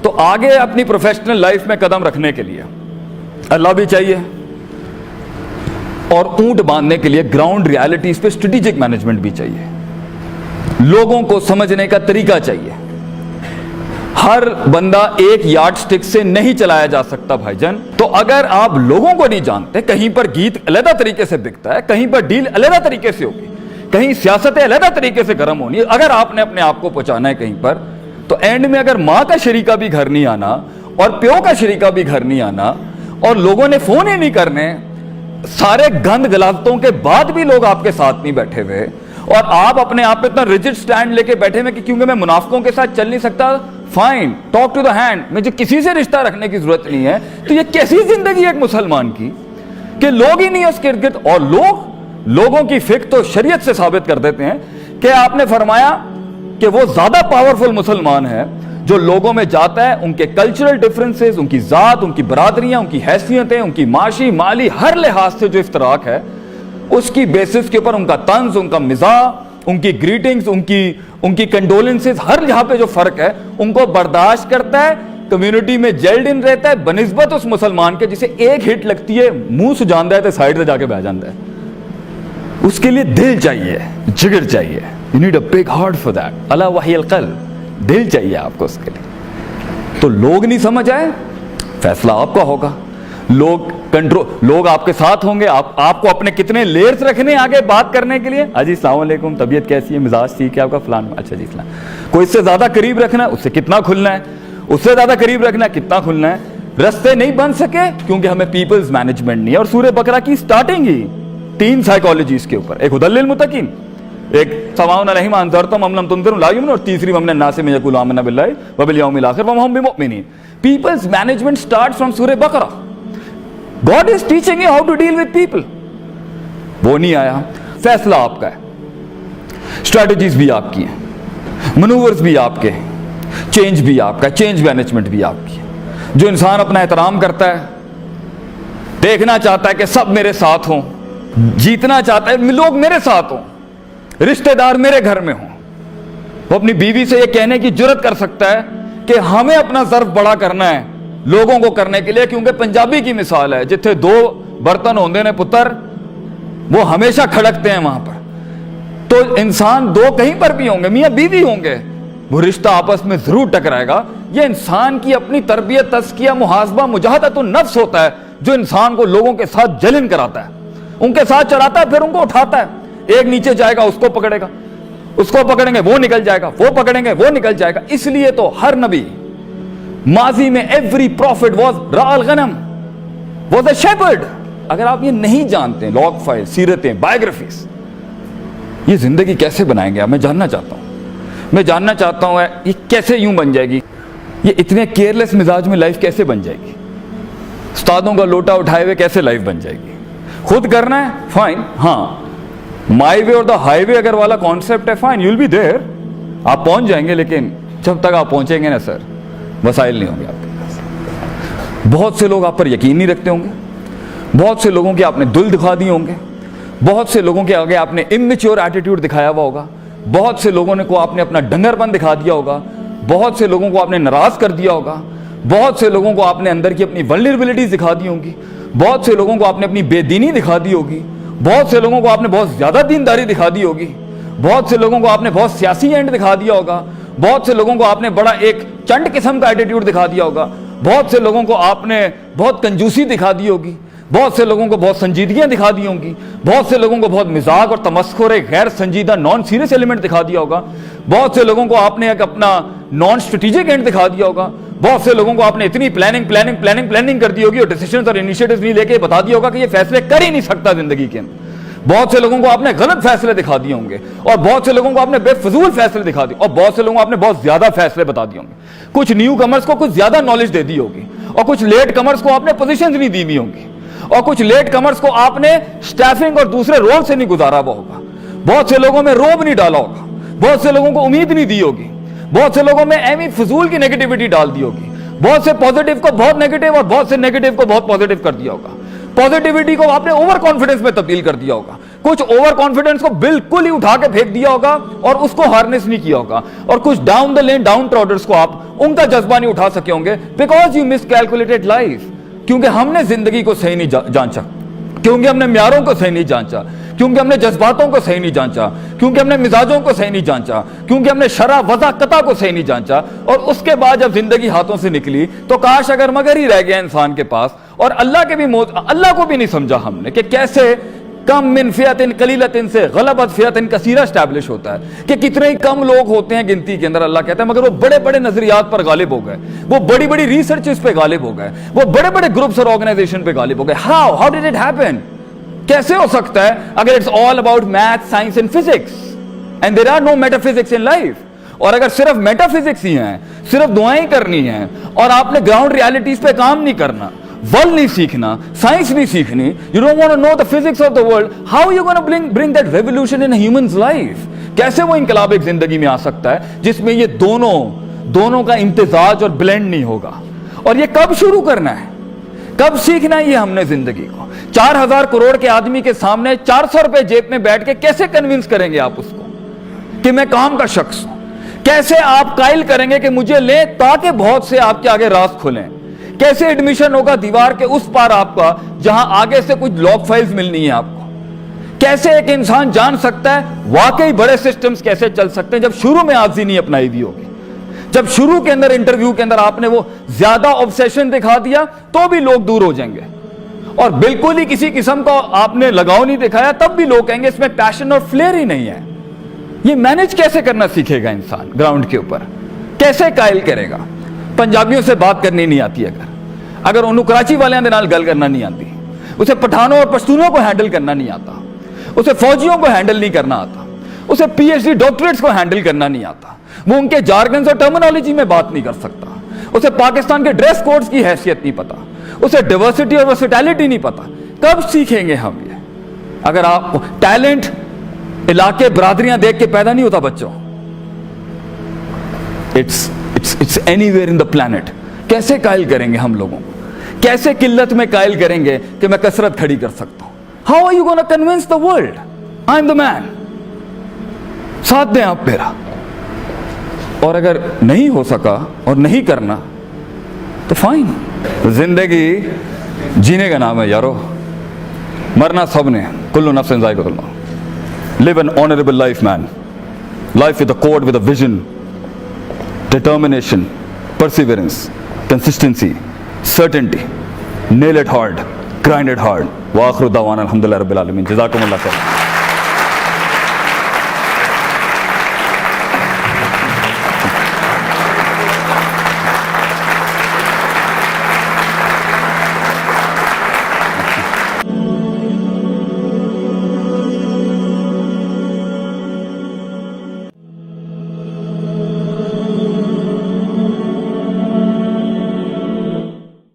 تو آگے اپنی پروفیشنل لائف میں قدم رکھنے کے لیے اللہ بھی چاہیے اور اونٹ باندھنے کے لیے گراؤنڈ ریالٹیز پہ اسٹریٹجک مینجمنٹ بھی چاہیے. لوگوں کو سمجھنے کا طریقہ چاہیے. ہر بندہ ایک یارڈ سٹک سے نہیں چلایا جا سکتا بھائی جان. تو اگر آپ لوگوں کو نہیں جانتے, کہیں پر گیت علیحدہ طریقے سے بکتا ہے, کہیں پر ڈیل علیحدہ طریقے سے ہوگی, کہیں سیاستیں علیحدہ طریقے سے گرم ہونی, اگر آپ نے اپنے آپ کو پہنچانا ہے کہیں پر, تو اینڈ میں اگر ماں کا شریکہ بھی گھر نہیں آنا اور پیو کا شریکہ بھی گھر نہیں آنا اور لوگوں نے فون ہی نہیں کرنے, سارے گند غلاظتوں کے بعد بھی لوگ آپ کے ساتھ نہیں بیٹھے ہوئے, اور آپ اپنے آپ پہ اتنا ریجڈ سٹینڈ لے کے بیٹھے ہوئے کہ کیونکہ میں منافقوں کے ساتھ چل نہیں سکتا, fine, talk to the hand, مجھے کسی سے رشتہ رکھنے کی ضرورت نہیں ہے. تو یہ کیسی زندگی ہے ایک مسلمان کی کہ لوگ ہی نہیں اس کے ارد گرد. اور لوگوں کی فکر تو شریعت سے ثابت کر دیتے ہیں کہ آپ نے فرمایا کہ وہ زیادہ پاورفل مسلمان ہے جو لوگوں میں جاتا ہے, ان کے کلچرل ڈفرنسز, ان کی ذات, ان کی برادریاں, ان کی حیثیتیں, ان کی معاشی مالی ہر لحاظ سے جو افتراق ہے, اس کی بیسس کے اوپر ان کا طنز, ان کا مزاح, ان کی گریٹنگز, ان کی کنڈولنسز, ہر یہاں پہ جو فرق ہے ان کو برداشت کرتا ہے, کمیونٹی میں جیلڈ ان رہتا ہے, بنسبت اس مسلمان کے جسے ایک ہٹ لگتی ہے منہ سجاندہ ہے تو سائڈ سے جا کے بیٹھ جاتا ہے. اس کے لیے دل چاہیے, جگر چاہیے. You need a big heart for that. الا وحی القلب, دل چاہیے آپ کو اس کے لیے. تو لوگ نہیں سمجھ آئے, فیصلہ آپ کا ہوگا. لوگ آپ کے ساتھ ہوں گے, آپ کو اپنے کتنے لیئرز رکھنے آگے بات کرنے کے لیے. جی السلام علیکم, طبیعت کیسی ہے, مزاج ٹھیک ہے آپ کا, فلان, اچھا جی اسلام. کوئی اس سے زیادہ قریب رکھنا ہے, اس سے کتنا کھلنا ہے, اس سے زیادہ قریب رکھنا ہے, کتنا کھلنا ہے. رستے نہیں بن سکے کیونکہ ہمیں پیپلز مینجمنٹ نہیں ہے. اور سورہ بقرہ کی سٹارٹنگ ہی 3 سائیکالوجیز کے اوپر, ایک ہدی للمتقین, ایک سواء علیہم انذرتم ام لم تنذر لا یؤمنون, اور تیسری ومن الناس من یقول آمنا باللہ وبالیوم الاخر وما ہم بمؤمنین. پیپلز مینجمنٹ اسٹارٹ فرام سورہ بقرہ. God is teaching you how to deal with people. وہ نہیں آیا. فیصلہ آپ کا ہے, اسٹریٹجیز بھی آپ کی ہیں, منورز بھی آپ کے ہیں, چینج بھی آپ کا ہے, چینج مینجمنٹ بھی آپ کی ہے. جو انسان اپنا احترام کرتا ہے, دیکھنا چاہتا ہے کہ سب میرے ساتھ ہوں, جیتنا چاہتا ہے لوگ میرے ساتھ ہوں, رشتہ دار میرے گھر میں ہوں, وہ اپنی بیوی سے یہ کہنے کی جرت کر سکتا ہے کہ ہمیں اپنا ظرف بڑا کرنا ہے لوگوں کو کرنے کے لیے, کیونکہ پنجابی کی مثال ہے, جتھے 2 برتن ہوندے نے پتر, وہ ہمیشہ کھڑکتے ہیں وہاں پر. تو انسان 2 کہیں پر بھی ہوں گے, میاں بیوی ہوں گے, وہ رشتہ آپس میں ضرور ٹکرائے گا. یہ انسان کی اپنی تربیت, تزکیہ, محاسبہ, مجاہدۃ النفس ہوتا ہے جو انسان کو لوگوں کے ساتھ جلن کراتا ہے, ان کے ساتھ چڑھاتا ہے, پھر ان کو اٹھاتا ہے. ایک نیچے جائے گا اس کو پکڑے گا, اس کو پکڑیں گے وہ نکل جائے گا, وہ پکڑیں گے وہ نکل جائے گا. اس لیے تو ہر نبی ماضی میں ایوری پروفٹ واز راع الغنم, واز اے شیپرڈ. اگر آپ یہ نہیں جانتے, لاگ فائل, سیرتیں, بایوگرافیز, یہ زندگی کیسے بنائیں گے آپ, میں جاننا چاہتا ہوں یہ کیسے یوں بن جائے گی, یہ اتنے کیئرلیس مزاج میں لائف کیسے بن جائے گی, استادوں کا لوٹا اٹھائے ہوئے کیسے لائف بن جائے گی. خود کرنا ہے فائن, ہاں مائی وے اور دا ہائی وے اگر والا کانسیپٹ ہے fine, you will be there, آپ پہنچ جائیں گے, لیکن جب تک آپ پہنچیں گے نا سر, وسائل نہیں ہوں گے آپ کے پاس. بہت سے لوگ آپ پر یقین نہیں رکھتے ہوں گے, بہت سے لوگوں کے آپ نے دل دکھا دیے ہوں گے, بہت سے لوگوں کے آگے آپ نے امیچور ایٹیٹیوڈ دکھایا ہوا ہوگا, بہت سے لوگوں کو آپ نے اپنا ڈنگر پن دکھا دیا ہوگا, بہت سے لوگوں کو آپ نے ناراض کر دیا ہوگا, بہت سے لوگوں کو آپ نے اندر کی اپنی ولنریبلٹیز دکھا دی ہوں گی, بہت سے لوگوں کو آپ نے اپنی بے دینی دکھا دی ہوگی, بہت سے لوگوں کو آپ نے بہت زیادہ دینداری دکھا دی ہوگی, بہت سے لوگوں کو آپ نے بہت سیاسی اینڈ دکھا دیا ہوگا, بہت سے لوگوں کو آپ نے بڑا ایک چنڈ قسم کا ایٹیٹیوڈ دکھا دیا ہوگا, بہت سے لوگوں کو آپ نے بہت کنجوسی دکھا دی ہوگی, بہت سے لوگوں کو بہت سنجیدگیاں دکھا دی ہوں گی, بہت سے لوگوں کو بہت مزاق اور تمسخر, ایک غیر سنجیدہ نان سیریس ایلیمنٹ دکھا دیا ہوگا, بہت سے لوگوں کو آپ نے ایک اپنا نان اسٹریٹجک اینڈ دکھا دیا ہوگا, بہت سے لوگوں کو آپ نے اتنی پلاننگ کر دی ہوگی اور ڈیسیژنز اور انیشیٹوز نہیں لے کے بتا دیا ہوگا کہ یہ فیصلے کر ہی نہیں سکتا زندگی کے اندر. بہت سے لوگوں کو آپ نے غلط فیصلے دکھا دیے ہوں گے, اور بہت سے لوگوں کو آپ نے بے فضول فیصلے دکھا دیے, اور بہت سے لوگوں کو آپ نے بہت زیادہ فیصلے بتا دیے ہوں گے. کچھ نیو کمرز کو کچھ زیادہ نالج دے دی ہوگی, اور کچھ لیٹ کمرز کو آپ نے پوزیشنز نہیں دی ہوئی ہوں گی, اور کچھ لیٹ کمرز کو آپ نے سٹافنگ اور دوسرے رول سے نہیں گزارا ہوا ہوگا. بہت سے لوگوں میں روب نہیں ڈالا ہوگا, بہت سے لوگوں کو امید نہیں دی ہوگی, بہت سے لوگوں میں ایمی فضول کی نیگیٹیوٹی ڈال دی ہوگی, بہت سے پازیٹیو کو بہت نیگیٹو اور بہت سے نیگیٹو کو بہت پازیٹیو کر دیا ہوگا, پازیٹیوٹی کو آپ نے اوور کانفیڈنس میں تبدیل کر دیا ہوگا, کچھ اوور کانفیڈنس کو بالکل ہی اٹھا کے پھینک دیا ہوگا اور اس کو ہارنس نہیں کیا ہوگا, اور کچھ ڈاؤن دا لین ڈاؤن ٹراڈرز کو آپ ان کا جذبہ نہیں اٹھا سکے ہوں گے, because you miss calculated life. کیونکہ ہم نے زندگی کو صحیح نہیں جانچا, کیونکہ ہم نے معیاروں کو صحیح نہیں جانچا, کیونکہ ہم نے جذباتوں کو صحیح نہیں جانچا, کیونکہ ہم نے مزاجوں کو صحیح نہیں جانچا, کیونکہ ہم نے شرع وضع قطع کو صحیح نہیں جانچا. اور اس کے بعد جب زندگی ہاتھوں سے نکلی تو کاش اگر مگر ہی رہ گیا انسان کے پاس. اور اللہ کے بھی اللہ کو بھی نہیں سمجھا ہم نے کہ کیسے کم من فئۃ قلیلۃ سے غلبت فئۃ کثیرہ اسٹیبلش ہوتا ہے, کہ کتنے ہی کم لوگ ہوتے ہیں گنتی کے اندر, اللہ کہتا ہے, مگر وہ بڑے بڑے نظریات پر غالب ہو گئے, وہ بڑی بڑی ریسرچز پہ غالب ہو گئے, وہ بڑے بڑے گروپس اور آرگنائزیشن پہ غالب ہو گئے. How did it happen? کیسے ہو سکتا ہے اگر it's all about math, science and physics and there are no metaphysics in life. اور اگر صرف میٹا فزکس ہی ہیں, صرف دعائیں کرنی ہیں, اور آپ نے گراؤنڈ ریالٹیز پہ کام نہیں کرنا, ورلڈ نہیں سیکھنا, سائنس نہیں سیکھنی, you don't want to know the physics of the world, how are you going to bring that revolution in a human's life? کیسے وہ انقلاب ایک زندگی میں آ سکتا ہے جس میں یہ دونوں کا امتزاج اور بلینڈ نہیں ہوگا؟ اور یہ کب شروع کرنا ہے, کب سیکھنا ہے یہ ہم نے زندگی کو؟ 4,000 کروڑ کے آدمی کے سامنے 400 روپے جیب میں بیٹھ کے کیسے کنونس کریں گے آپ اس کو کہ میں کام کا شخص ہوں؟ کیسے آپ قائل کریں گے کہ مجھے لیں تاکہ بہت سے آپ کے آگے راز کھلیں؟ کیسے ایڈمیشن ہوگا دیوار کے اس پار آپ کا جہاں آگے سے کچھ لاک فائلز ملنی ہے آپ کو؟ کیسے ایک انسان جان سکتا ہے واقعی بڑے سسٹمز کیسے چل سکتے ہیں جب شروع میں عاجزی نہیں اپنائی دی ہوگی؟ جب شروع کے اندر انٹرویو کے اندر آپ نے وہ زیادہ آبسیشن دکھا دیا تو بھی لوگ دور ہو جائیں گے, اور بالکل ہی کسی قسم کا آپ نے لگاؤ نہیں دکھایا تب بھی لوگ کہیں گے اس میں پیشن اور فلیئر ہی نہیں ہے. یہ مینج کیسے کرنا سیکھے گا انسان گراؤنڈ کے اوپر؟ کیسے قائل کرے گا؟ پنجابیوں سے بات کرنی نہیں آتی, اگر انہوں کراچی والوں کے نال گل کرنا نہیں آتی, اسے پٹھانوں اور پشتونوں کو ہینڈل کرنا نہیں آتا, اسے فوجیوں کو ہینڈل نہیں کرنا آتا, اسے پی ایچ ڈی ڈاکٹریٹس کو ہینڈل کرنا نہیں آتا, وہ ان کے جارگنز اور ٹرمینالوجی میں بات نہیں کر سکتا, اسے پاکستان کے ڈریس کوڈز کی حیثیت نہیں پتا, اسے ڈائیورسٹی اور ورسٹیلٹی نہیں پتا. کب سیکھیں گے ہم یہ؟ اگر آپ ٹیلنٹ علاقے برادریاں دیکھ کے پیدا نہیں ہوتا بچوں, it's anywhere in the planet. کیسے قائل کریں گے ہم لوگوں کو؟ کیسے قلت میں قائل کریں گے کہ میں کثرت کھڑی کر سکتا ہوں؟ How are you going to convince the world I'm the man? ساتھ دیں آپ میرا. اور اگر نہیں ہو سکا اور نہیں کرنا تو فائن. زندگی جینے کا نام ہے یارو, مرنا سب نے, کل نفس ذائقۃ الموت. Live an honorable life, man. Life with a code, with a vision, determination, perseverance, consistency, certainty. Nail it hard, grind it hard. وآخر دعوانا الحمدللہ رب العالمین. جزاکم اللہ خیر.